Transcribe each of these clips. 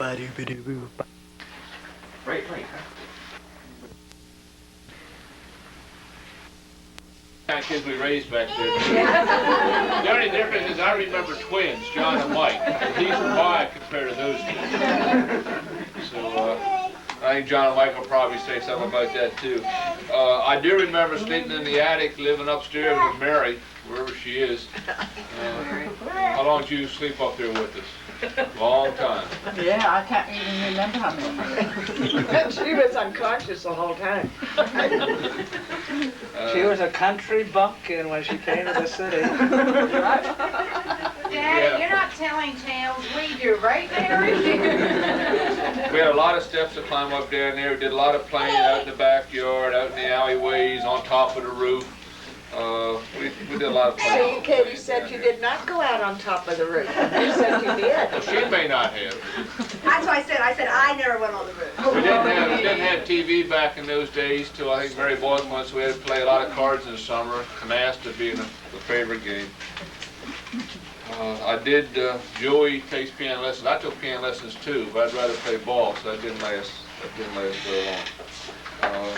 Right. Kind of kids we raised back there. The only difference is I remember twins, John and Mike. He's 5 compared to those two. So I think John and Mike will probably say something about that too. I do remember sleeping in the attic, living upstairs with Mary, wherever she is. How long did you sleep up there with us? Long time. Yeah, I can't even remember how many. She was unconscious the whole time. She was a country bumpkin when she came to the city. Dad, you're not telling tales, we do, right, Mary? We had a lot of steps to climb up down there. We did a lot of playing out in the backyard, out in the alleyways, on top of the roof. We did a lot of playing. See, Katie said you did not go out on top of the roof. You said you did. Well, she may not have. That's what I said. I said I never went on the roof. We didn't have TV back in those days till I think Mary bought one, so we had to play a lot of cards in the summer, canasta being the favorite game. I did, Joey takes piano lessons. I took piano lessons too, but I'd rather play ball, so that didn't last very long.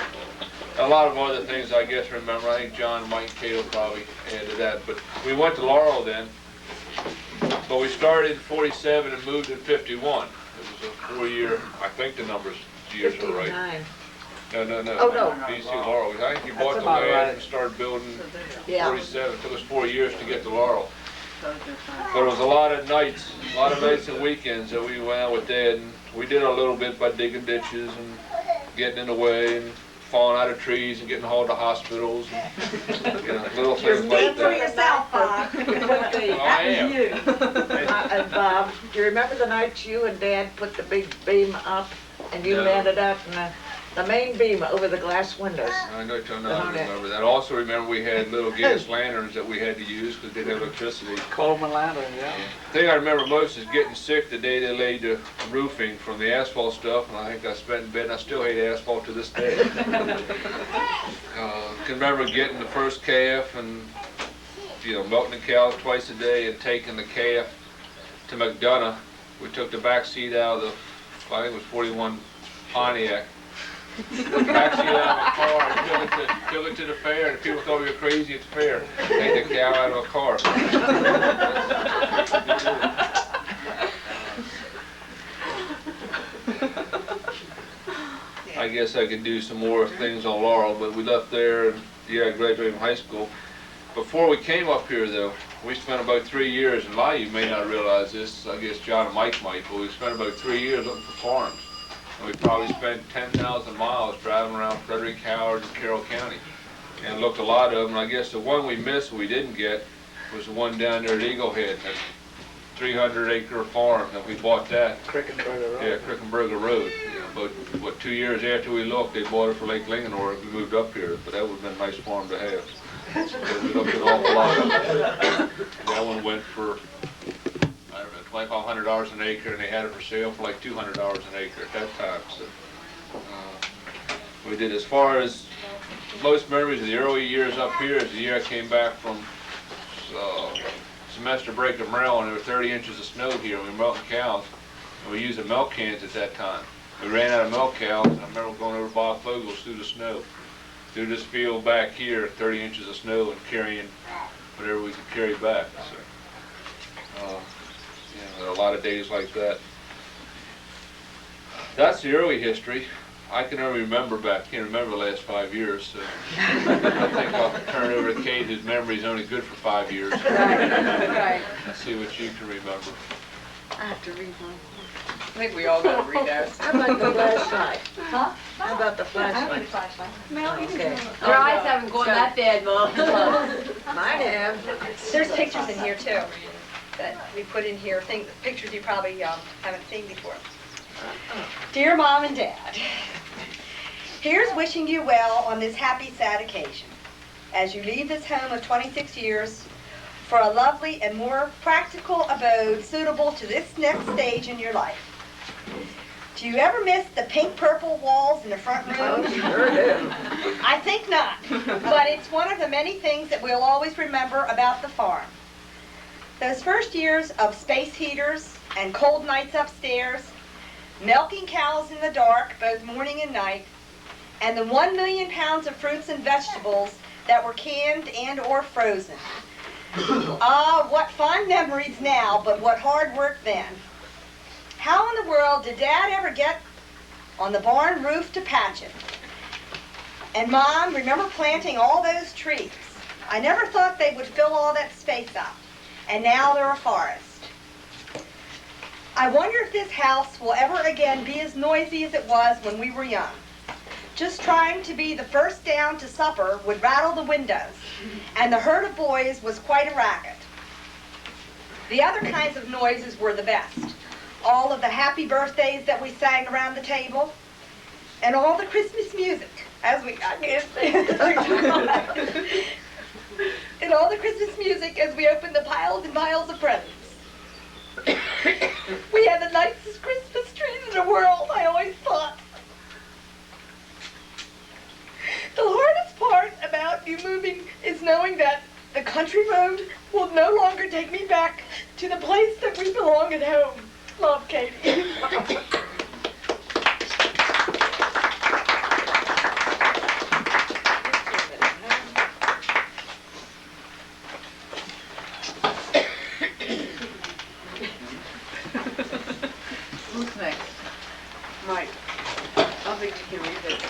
A lot of other things I guess remember. I think John, Mike, and Cato probably added that. But we went to Laurel then. But we started in 47 and moved in 51. It was a 4-year, I think the years are right. 59. No. Oh, no. DC Laurel. I think you bought the about land right. and started building Yeah. 47. It took us 4 years to get to Laurel. But it was a lot of nights and weekends that we went out with Dad. And we did a little bit by digging ditches and getting in the way and falling out of trees and getting hauled to hospitals and little things like For that. yourself, Bob. I am. Bob, do you remember the night you and Dad put the big beam up and you No. landed up in the main beam over the glass windows? I remember that. I also remember we had little gas lanterns that we had to use because they didn't have electricity. Coleman Lantern, yeah. The thing I remember most is getting sick the day they laid the roofing from the asphalt stuff, and I think I spent in bed, and I still hate asphalt to this day. Can remember getting the first calf and milking the cows twice a day and taking the calf to McDonough. We took the back seat out of the, I think it was 41 Pontiac. Backseat out of a car and took it to the fair, and people thought we were crazy at the fair. Take the cow out of a car. I guess I could do some more things on Laurel, but we left there and I graduated from high school. Before we came up here though, we spent about 3 years, and a lot of you may not realize this, I guess John and Mike might, but we spent about 3 years looking for farms. And we probably spent 10,000 miles driving around Frederick, Howard, and Carroll County. And looked a lot of them. I guess the one we missed, we didn't get, was the one down there at Eagle Head, that 300-acre farm that we bought that. Crickenberger Road. Yeah, Crickenberger Road. But 2 years after we looked, they bought it for Lake Linganore. We moved up here, but that would have been a nice farm to have. We looked at an awful lot of them. That one went for, I don't know, $2,500 an acre, and they had it for sale for like $200 an acre at that time. So we did. As far as most memories of the early years up here is the year I came back from semester break in Maryland. There were 30 inches of snow here, and we were milking cows, and we used the milk cans at that time. We ran out of milk cows, and I remember going over to Bob Fogel's through the snow, through this field back here, 30 inches of snow, and carrying whatever we could carry back. So, there are a lot of days like that. That's the early history. I can only remember can't remember the last 5 years, so I think I'll turn it over to Kate, whose memory is only good for 5 years. Right. Let's see what you can remember. I have to read one. I think we all got to read ours. How about the flashlight? Huh? How about the I have a flashlight? flashlight. Mel, you Okay. can Your eyes haven't gone that bad, Mom. Mine have. There's pictures in here too that we put in here, pictures you probably haven't seen before. Dear Mom and Dad, here's wishing you well on this happy, sad occasion as you leave this home of 26 years for a lovely and more practical abode suitable to this next stage in your life. Do you ever miss the pink-purple walls in the front room? Oh, sure do. I think not, but it's one of the many things that we'll always remember about the farm. Those first years of space heaters and cold nights upstairs, milking cows in the dark, both morning and night, and the 1 million pounds of fruits and vegetables that were canned and or frozen. Ah, what fond memories now, but what hard work then. How in the world did Dad ever get on the barn roof to patch it? And Mom, remember planting all those trees? I never thought they would fill all that space up, and now they're a forest. I wonder if this house will ever again be as noisy as it was when we were young. Just trying to be the first down to supper would rattle the windows, and the herd of boys was quite a racket. The other kinds of noises were the best. All of the happy birthdays that we sang around the table, and all the Christmas music, and all the Christmas music as we opened the piles and piles of presents. We had the nicest Christmas trees in the world, I always thought. The hardest part about you moving is knowing that the country road will no longer take me back to the place that we belong at home. Love, Katie. Who's next? Mike. I think you can read it.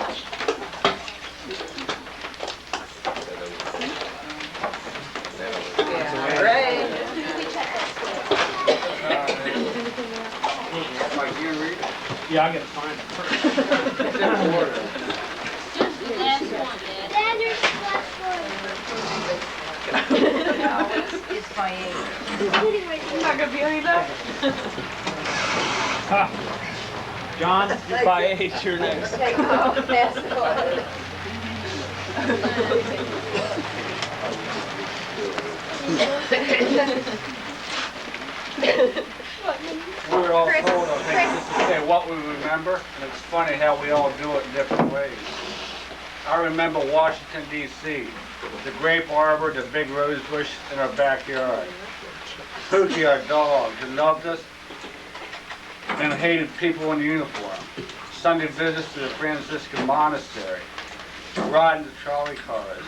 Yeah, Ray. Mike, you read it? Yeah, I gotta find it first. It's in order. It's by age. Not gonna be any left. John, you're by age, you're next. Take off, pass it on. We were all told, I think, just to say what we remember, and it's funny how we all do it in different ways. I remember Washington, D.C., the grape arbor, the big rose bush in our backyard. Pookie, our dog, who loved us and hated people in uniform. Sunday visits to the Franciscan monastery. Riding the trolley cars.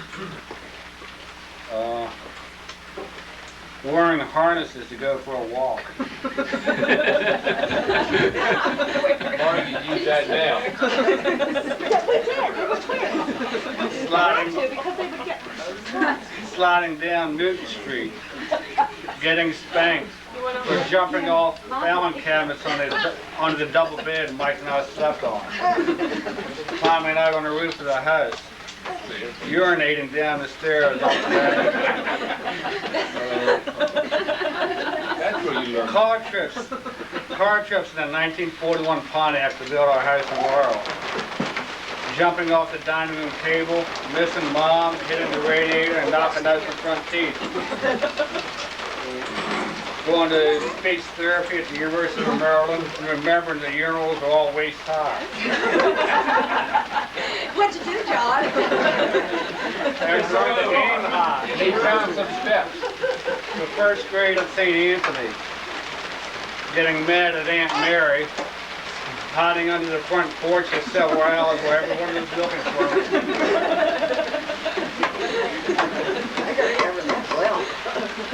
Wearing harnesses to go for a walk. Mark, you use that now. Sliding down Newton Street, getting spanked for jumping off filing cabinets onto the double bed Mike and I slept on. Climbing out on the roof of the house, urinating down the stairs off the bed. That's where you learn. Car trips in a 1941 Pontiac to build our house in Laurel. Jumping off the dining room table, missing Mom, hitting the radiator, and knocking out the front teeth. Going to speech therapy at the University of Maryland, and remembering the urinals are all waist high. What'd you do, John? There's the game high. He found some steps. The first grade at St. Anthony. Getting mad at Aunt Mary. Hiding under the front porch for several hours while everyone was looking for me.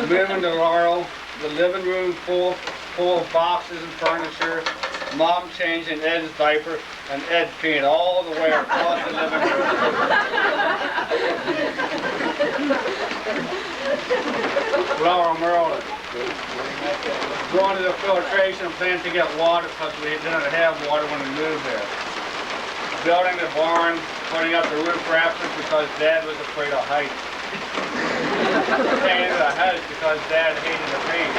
Moving to Laurel, the living room full of boxes and furniture, Mom changing Ed's diaper, and Ed peeing all the way across the living room. Laurel, Maryland. Going to the filtration plant to get water because we didn't have water when we moved there. Building the barn, putting up the roof rafters because Dad was afraid of heights. Painting the house because Dad hated the paint.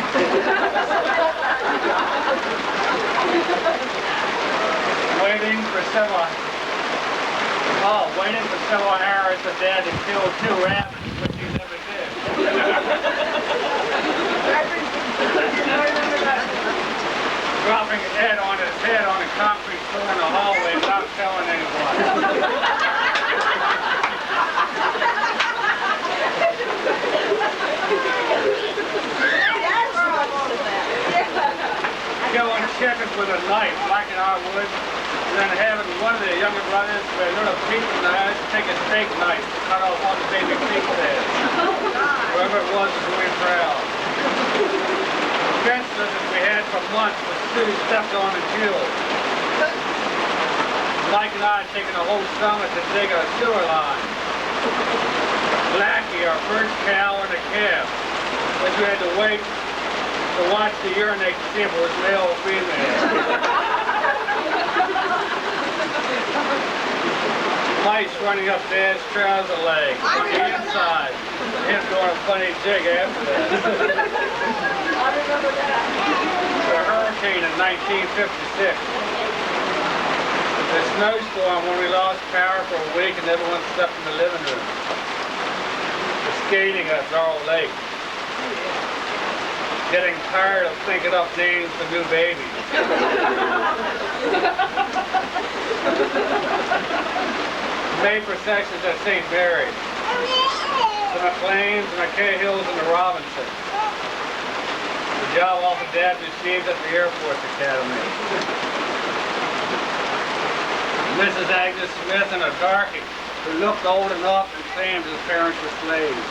Waiting for several hours for Dad to kill 2 rabbits, which he never did. Dropping Ed on his head on the concrete floor in the hallway without telling anyone. Killing chickens with a knife, like an I would, and then having one of the younger brothers with a little piece of knife, take a steak knife to cut off one of the baby pig's head. Whoever it was really proud. Fences that we had for months was Sue stepped on and killed. Mike and I had taken a whole summer to dig a sewer line. Blackie, our first cow and a calf, which we had to wait to watch the urinate to see if it was male or female. Mice running up Dad's trouser leg on the inside. Him doing a funny jig after that. I remember that. A hurricane in 1956. The snowstorm when we lost power for a week and everyone slept in the living room. The skating at Laurel Lake. Getting tired of thinking up names for new babies. May processions at St. Mary's. The McLeans, the McCahills, and the Robinsons. The job offer Dad received at the Air Force Academy. Mrs. Agnes Smith and a darky who looked old enough and claimed his parents were slaves.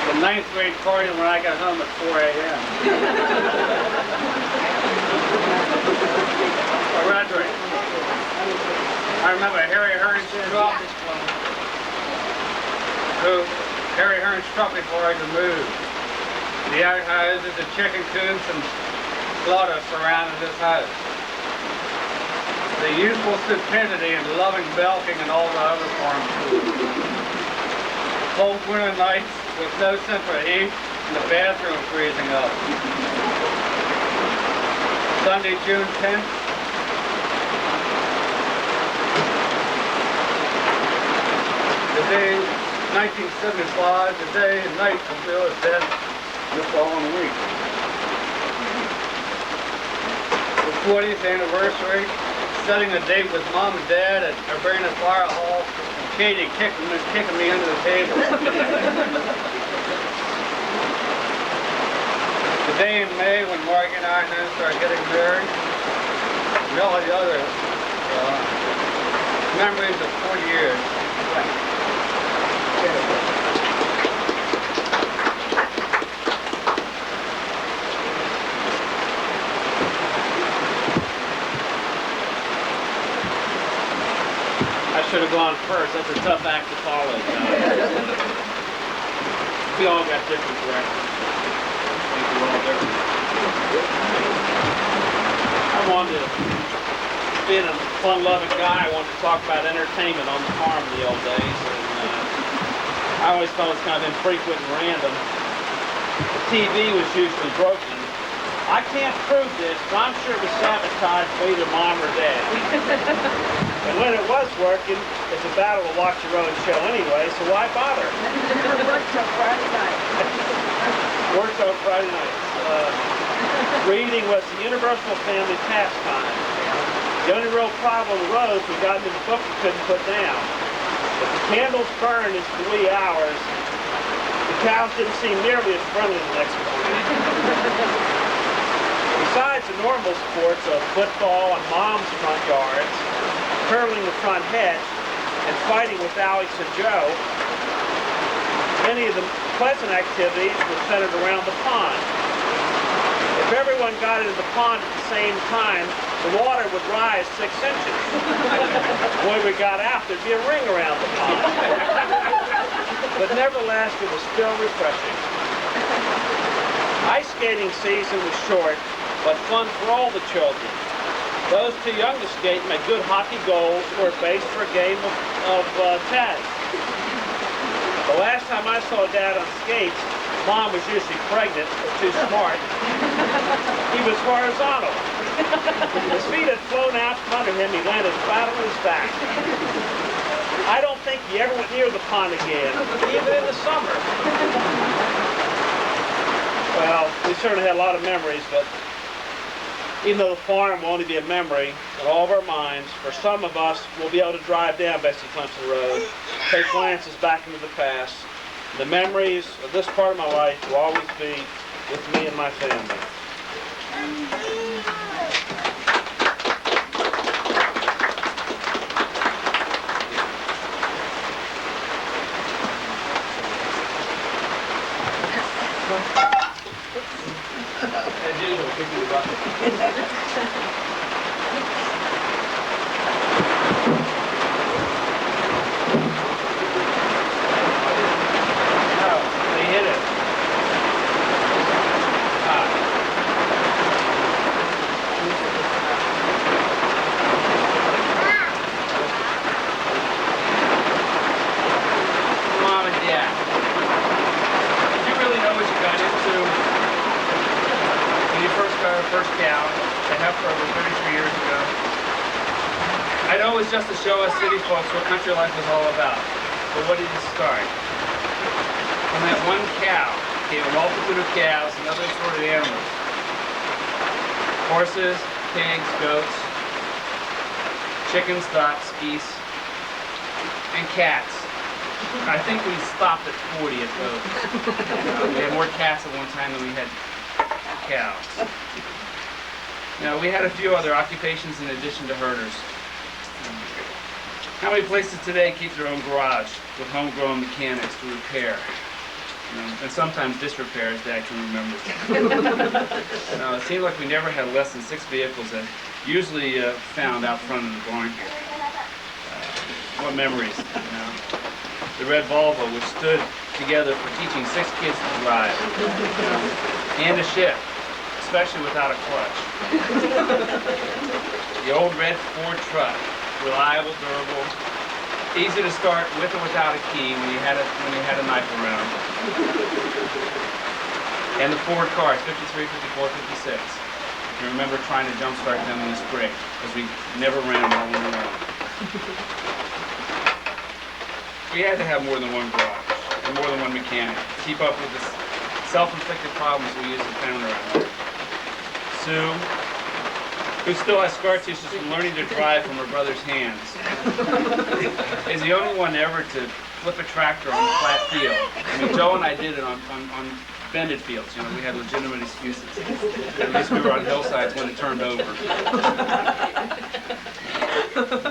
The 9th grade party when I got home at 4 a.m. A Redrick. I remember Harry Hearn struck, Harry Hearn struck before I could move. The outhouses, the chicken coops, and slaughter surrounded this house. The youthful stupidity and loving milking and all the other farm tools. Cold winter nights with no central heat and the bathroom freezing up. Sunday, June 10th. The day, 1975, the day and night of Bill's death the following week. The 40th anniversary, setting a date with Mom and Dad at Urbana Fire Hall, and Katie kicking me under the table. The day in May when Margie and I started getting married, and all the other memories of 40 years. I should have gone first. That's a tough act to follow. We all got different directions. I think we're all different. I wanted to, being a fun-loving guy, I wanted to talk about entertainment on the farm in the old days. And I always thought it was kind of infrequent and random. The TV was usually broken. I can't prove this, but I'm sure it was sabotaged by either Mom or Dad. And when it was working, it's a battle to watch your own show anyway, so why bother? Worked till Friday night. Worked on Friday nights. Reading was the universal family pastime. The only real problem arose we got into the book we couldn't put down. If the candles burned into the wee hours, the cows didn't seem nearly as friendly the next morning. Besides the normal sports of football and Mom's front yards, curling the front hedge, and fighting with Alex and Joe, many of the pleasant activities were centered around the pond. If everyone got into the pond at the same time, the water would rise 6 inches. When we got out, there'd be a ring around the pond. But nevertheless, it was still refreshing. Ice skating season was short, but fun for all the children. Those too young to skate made good hockey goals or a base for a game of tag. The last time I saw Dad on skates, Mom was usually pregnant or too smart. He was horizontal. His feet had flown out from under him. He landed flat on his back. I don't think he ever went near the pond again, even in the summer. Well, we certainly had a lot of memories, but even though the farm will only be a memory in all of our minds, for some of us, we'll be able to drive down Bessie Clemson Road, take glances back into the past. The memories of this part of my life will always be with me and my family. They hit it. Mom and Dad, did you really know what you got into when you first got our first cow, the heifer, over 33 years ago? I know it was just to show us city folks what country life was all about, but what did it start? From that one cow came a multitude of calves and other assorted animals. Horses, pigs, goats, chickens, ducks, geese, and cats. I think we stopped at 40 at most. We had more cats at one time than we had cows. Now, we had a few other occupations in addition to herders. How many places today keep their own garage with homegrown mechanics to repair? And sometimes disrepair, as Dad can remember. Now, it seemed like we never had less than 6 vehicles that usually found out front of the barn here. What memories, you know? The red Volvo, which stood together for teaching 6 kids to drive, and a shift, especially without a clutch. The old red Ford truck, reliable, durable, easy to start with or without a key when you had a knife around. And the Ford cars, 53, 54, 56. You remember trying to jumpstart them in the spring, because we never ran them all in a row. We had to have more than one garage and more than one mechanic to keep up with the self-inflicted problems we used to found around here. Sue, who still has scar tissues from learning to drive from her brother's hands, is the only one ever to flip a tractor on a flat field. I mean, Joe and I did it on bended fields. You know, we had legitimate excuses. At least we were on hillsides when it turned over.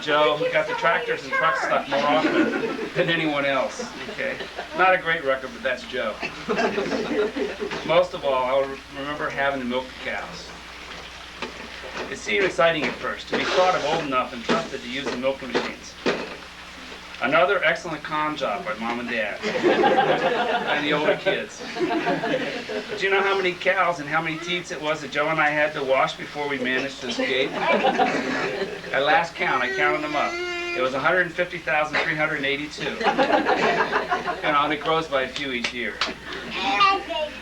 Joe got the tractors and trucks stuck more often than anyone else. Okay, not a great record, but that's Joe. Most of all, I'll remember having to milk the cows. It seemed exciting at first to be thought of old enough and trusted to use the milking machines. Another excellent con job by Mom and Dad and the older kids. But you know how many cows and how many teats it was that Joe and I had to wash before we managed to escape? At last count, I counted them up. It was 150,382. You know, and it grows by a few each year.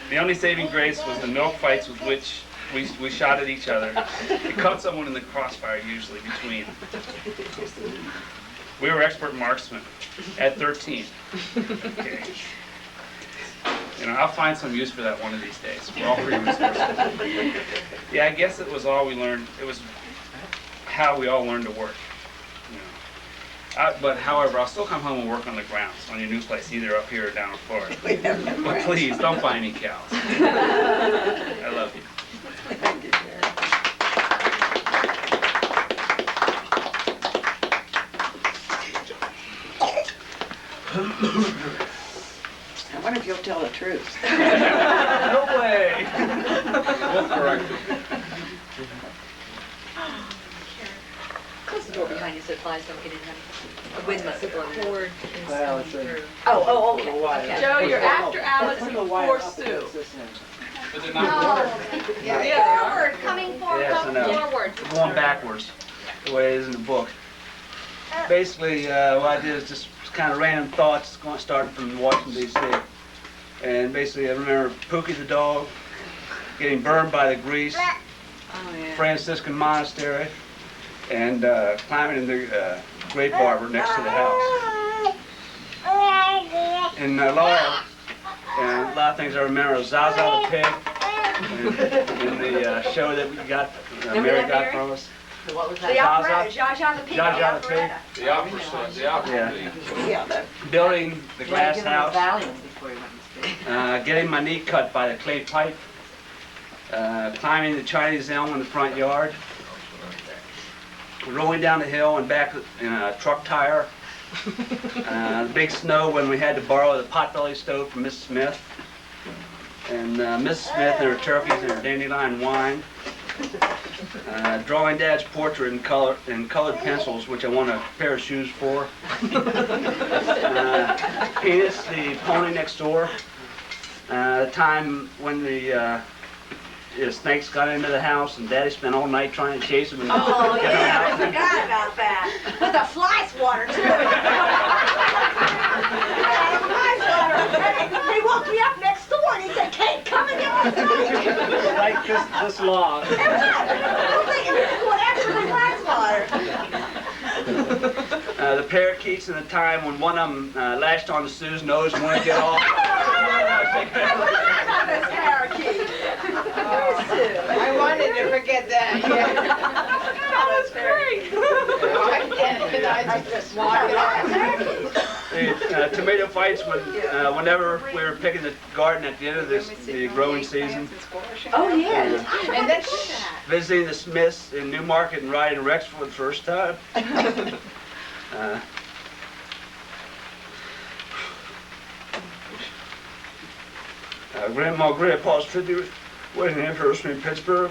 The only saving grace was the milk fights with which we shot at each other. It caught someone in the crossfire, usually, between. We were expert marksmen at 13. Okay. You know, I'll find some use for that one of these days. We're all pretty resourceful. Yeah, I guess it was all we learned. It was how we all learned to work. You know. But however, I'll still come home and work on the grounds on your new place, either up here or down in Florida. But please, don't buy any cows. I love you. Thank you, Jerry. I wonder if you'll tell the truth. No way. We'll correct it. Close the door behind you so flies don't get in there. The wind must have blown it. Cord is Well, coming it's a- through. Oh, okay, okay. Joe, you're after Alice before Sue. But they're not Forward, coming forward, Yes, I coming know. forward. Going backwards, the way it is in the book. Basically, what I did is just kind of random thoughts starting from Washington, D.C. And basically, I remember Pookie the dog getting burned by the grease, Franciscan monastery, and climbing in the grape arbor next to the house. And Laura, and a lot of things I remember, Zaza the pig, in the show that we got, Mary got from us. What was The that? operetta, Zsa Zsa the pig. Zsa Zsa the pig. The opera son, the opera Yeah. league. Yeah, that, Building the glass house, Valium before you went to sleep. getting my knee cut by the clay pipe, climbing the Chinese elm in the front yard, rolling down the hill and back in a truck tire, big snow when we had to borrow the potbelly stove from Mrs. Smith, and Mrs. Smith and her turkeys and her dandelion wine, drawing Dad's portrait in colored pencils, which I want a pair of shoes for, Penis, the pony next door, the time when the snakes got into the house and Daddy spent all night trying to chase them. And Oh, yeah, I forgot about that. With the fly swatter, too. Yeah, fly swatter. He woke me up next door and he said, Kate, come and get my snake. like this long. I'm thinking this is what after the fly swatter. The parakeets in the time when one of them lashed onto Sue's nose and wouldn't get off. I forgot about this parakeet. I wanted to forget that, yeah. That was great. I just walked it off. The tomato fights whenever we were picking the garden at the end of the growing season. Oh, yeah. And then Visiting the Smiths in Newmarket and riding Rex for the first time. Grandma and Grandpa's 50th wedding anniversary in Pittsburgh.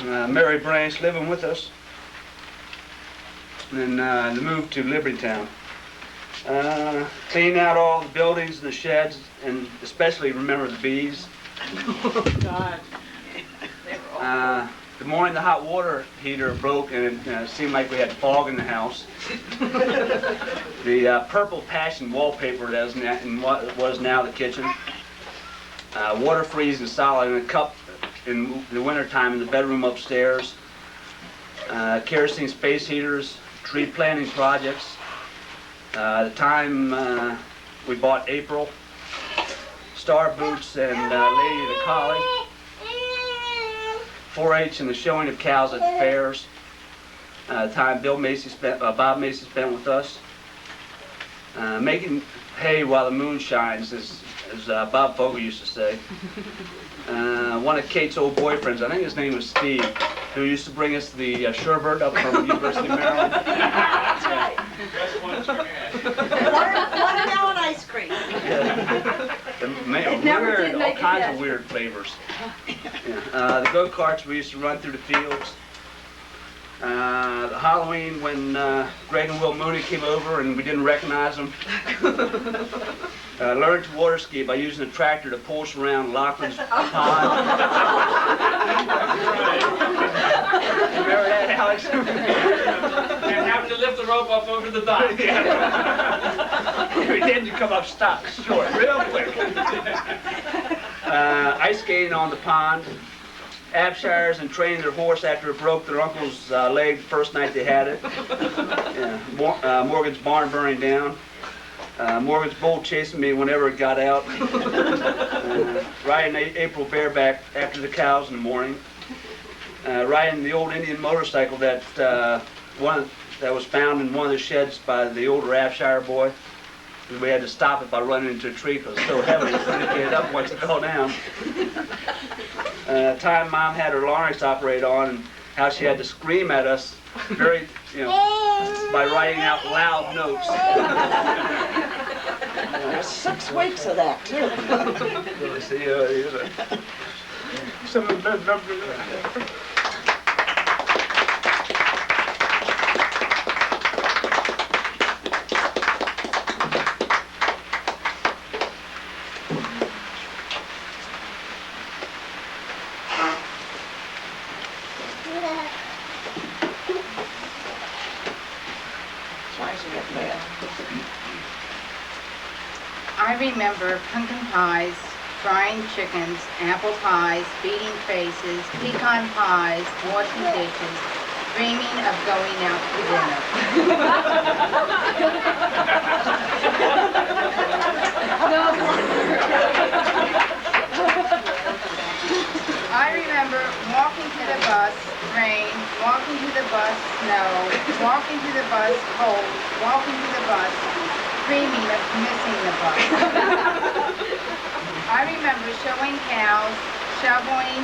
Mary Branch living with us. And then the move to Libertytown. Clean out all the buildings and the sheds, and especially remember the bees. God. The morning the hot water heater broke and it seemed like we had fog in the house. The purple passion wallpaper that was in what was now the kitchen. Water freezing solid in a cup in the wintertime in the bedroom upstairs. Kerosene space heaters, tree planting projects. The time we bought April, star boots and Lady the Collie. 4-H and the showing of cows at the fairs. The time Bob Macy spent with us. Making hay while the moon shines, as Bob Fogle used to say. One of Kate's old boyfriends, I think his name was Steve, who used to bring us the sherbet up from the University of Maryland. That's right. Watermelon ice cream. It never Weird, did all make it kinds yet. of weird flavors. Yeah. The go-karts we used to run through the fields. The Halloween when Greg and Will Mooney came over and we didn't recognize them. Learned to water ski by using a tractor to pull us around Loughlin's pond. Remember that, Alex? And having to lift the rope up over the dock. Then you come up stock short, real quick. Ice skating on the pond. Abshires and training their horse after it broke their uncle's leg the first night they had it. Yeah. Morgan's barn burning down. Morgan's bull chasing me whenever it got out. Riding April bareback after the cows in the morning. Riding the old Indian motorcycle that was found in one of the sheds by the older Abshire boy. We had to stop it by running into a tree because it was so heavy we couldn't get it up once it fell down. Time Mom had her larynx operated on and how she had to scream at us very, by writing out loud notes. There's 6 weeks of that, too. Some of the I remember pumpkin pies, frying chickens, apple pies, beating faces, pecan pies, washing dishes, dreaming of going out to dinner. I remember walking to the bus, rain, walking to the bus, snow, walking to the bus, cold, walking to the bus, dreaming of missing the bus. I remember showing cows, shoveling,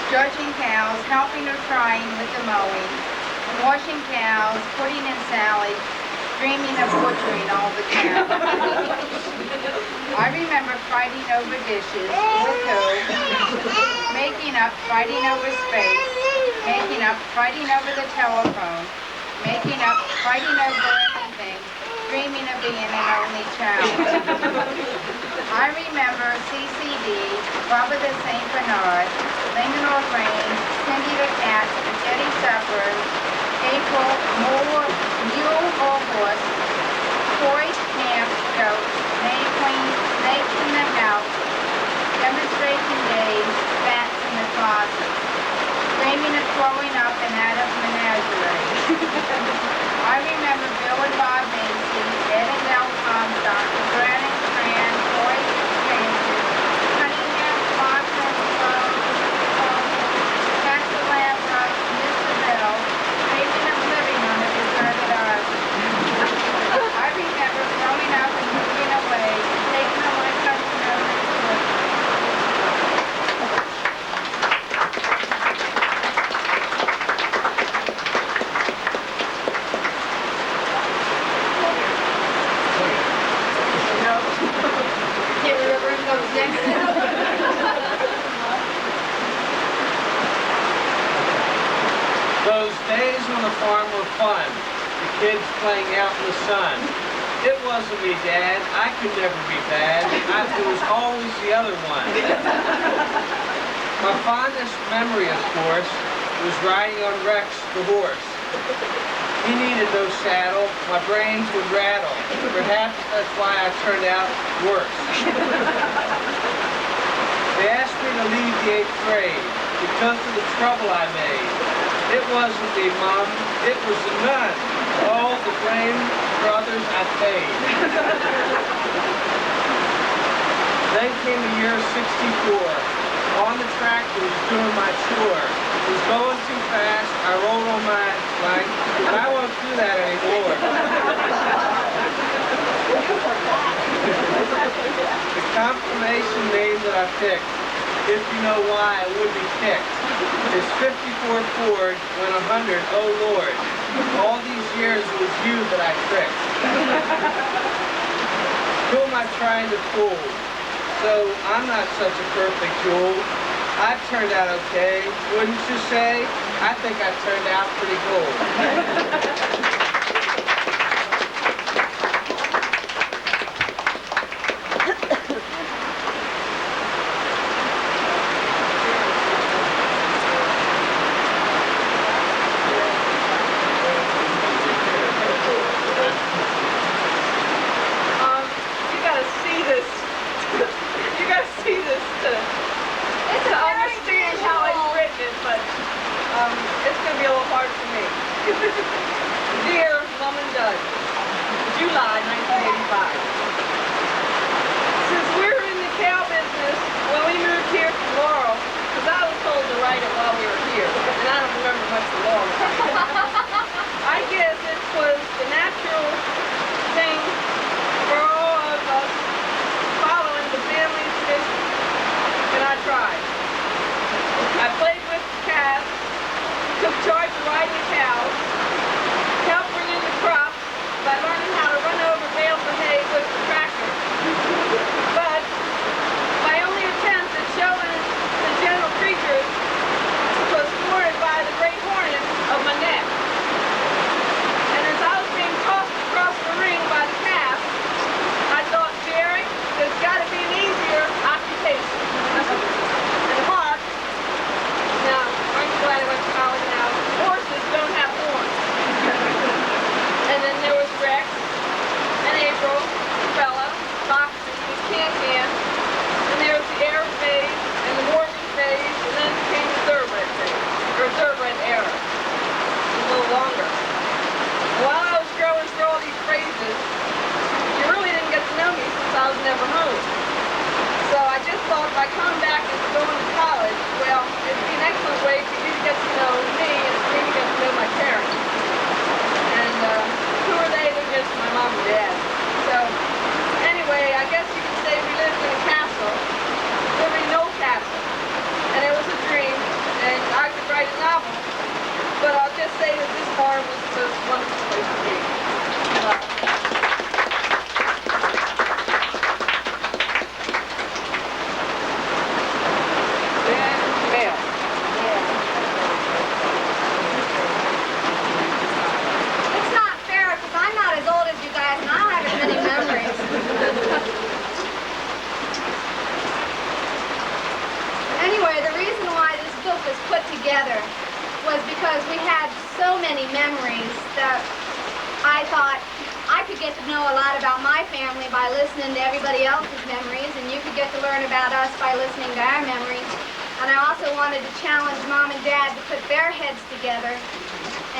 stretching cows, helping or trying with the mowing, washing cows, putting in salad, dreaming of butchering all the cows. I remember fighting over dishes with who, making up, fighting over space, making up, fighting over the telephone, making up, fighting over anything, dreaming of being an only child. I remember CCD, Barbara the St. Bernard, Lincoln Lorraine, Cindy the Cat, Spaghetti Supper, April, Mule or Horse, Toys, Camp, Goat, May Queen, Snakes in the House, Demonstration Days, Bats in the Closet, dreaming of growing up in Adam's Menagerie. I remember Bill and Bob Macy, Ed and Del Comstock, Brad and Fran, Boys and Strangers, Cunningham, Foster, Castle Lambert, Mr. Bill, dreaming of living on a deserted island. I remember growing up and moving away, taking all my cousin over to school. Can't remember who goes next. Those days on the farm were fun. The kids playing out in the sun. It wasn't me, Dad. I could never be bad. It was always the other one. My fondest memory, of course, was riding on Rex, the horse. He needed no saddle. My brains would rattle. Perhaps that's why I turned out worse. They asked me to leave the 8th grade because of the trouble I made. It wasn't me, Mom. It was the nun. All the blame brothers I paid. Then came the year 64. On the tractor was doing my chore. It was going too fast. I rolled on my line. I won't do that anymore. The confirmation name that I picked, if you know why, I would be kicked. It's 54 Ford, when 100, oh Lord. All these years it was you that I tricked. Who am I trying to fool? So I'm not such a perfect jewel. I've turned out okay, wouldn't you say? I think I turned out pretty cool. It's going to be a little hard for me. Dear Mom and Dad, July 1985. Since we're in the cow business, when we moved here from Laurel, because I was told to write it while we were here, and I don't remember much of Laurel. I guess it was the natural thing for all of us following the family tradition, and I tried. I played with the calves, took charge of riding the cows, helped bring in the crops by learning how to run over bales of hay with the tractor. But my only attempt at showing the gentle creatures was thwarted by the great hornet of my neck. And as I was being tossed across travel. But I'll just say that this farm was the most wonderful place to be. Then mail. It's not fair because I'm not as old as you guys and I don't have as many memories. Anyway, the reason why this book was put together was because we had so many memories that I thought I could get to know a lot about my family by listening to everybody else's memories, and you could get to learn about us by listening to our memories. And I also wanted to challenge Mom and Dad to put their heads together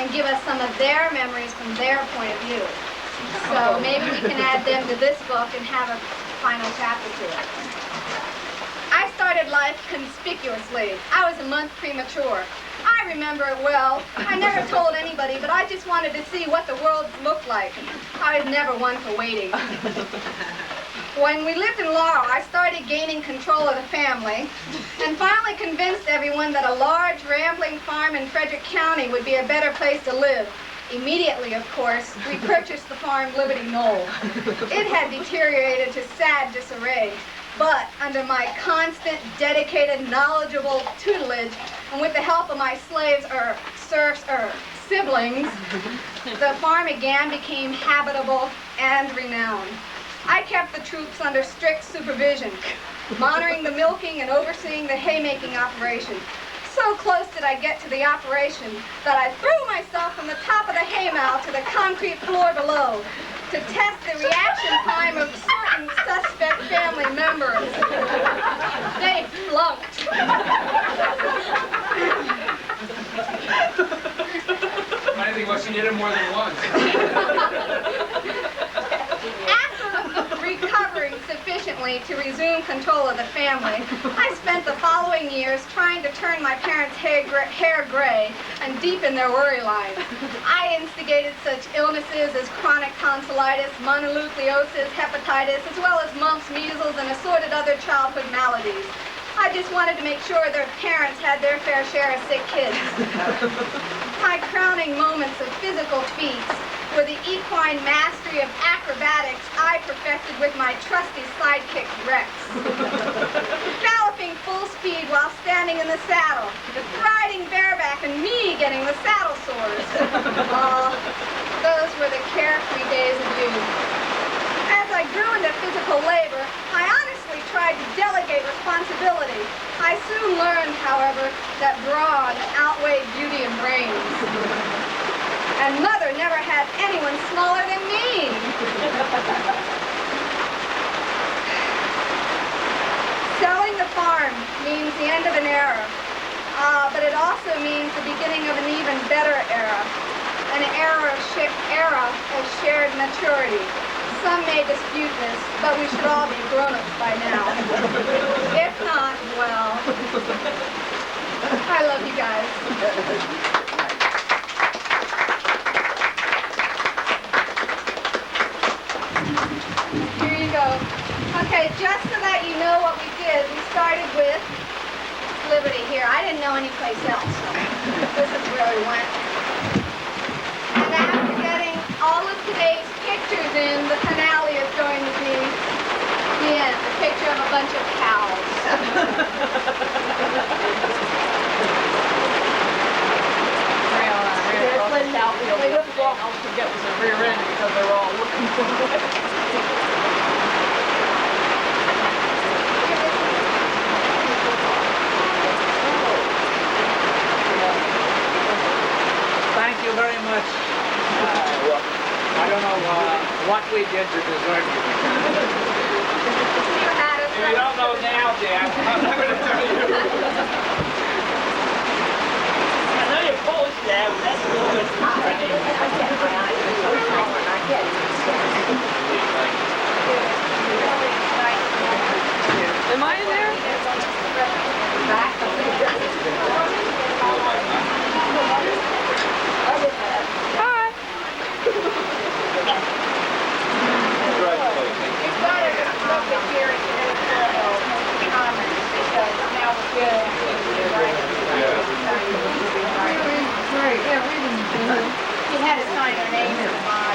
and give us some of their memories from their point of view. So maybe we can add them to this book and have a final chapter to it. I started life conspicuously. I was a month premature. I remember it well. I never told anybody, but I just wanted to see what the world looked like. I was never one for waiting. When we lived in Laurel, I started gaining control of the family and finally convinced everyone that a large, rambling farm in Frederick County would be a better place to live. Immediately, of course, we purchased the farm Liberty Knoll. It had deteriorated to sad disarray. But under my constant, dedicated, knowledgeable tutelage, and with the help of my slaves or serfs or siblings, the farm again became habitable and renowned. I kept the troops under strict supervision, monitoring the milking and overseeing the haymaking operation. So close did I get to the operation that I threw myself from the top of the haymow to the concrete floor below to test the reaction time of certain suspect family members. They flunked. I think well, she did it more than once. After recovering sufficiently to resume control of the family, I spent the following years trying to turn my parents' hair gray and deepen their worry lines. I instigated such illnesses as chronic tonsillitis, mononucleosis, hepatitis, as well as mumps, measles, and assorted other childhood maladies. I just wanted to make sure their parents had their fair share of sick kids. My crowning moments of physical feats were the equine mastery of acrobatics I perfected with my trusty sidekick, Rex. Galloping full speed while standing in the saddle, riding bareback and me getting the saddle sores. Those were the carefree days of youth. As I grew into physical labor, I honestly tried to delegate responsibility. I soon learned, however, that brawn outweighed beauty and brains. And Mother never had anyone smaller than me. Selling the farm means the end of an era, but it also means the beginning of an even better era, an era of shared maturity. Some may dispute this, but we should all be grown-ups by now. If not, well, I love you guys. Here you go. Okay, just so that you know what we did, we started with Liberty here. I didn't know any place else, so this is where we went. And after getting all of today's pictures in, the finale is going to be the end, the picture of a bunch of cows. They looked off to get to the rear end because they were all looking for it. Thank you very much. I don't know what we did to deserve you. You had us. You don't know now, Dad. I'm not going to tell you. I know you're Polish, Dad, but that's a little bit Am I in there? Hi. It's better to look at here and comments because now we're good. He had to sign her name at the bottom.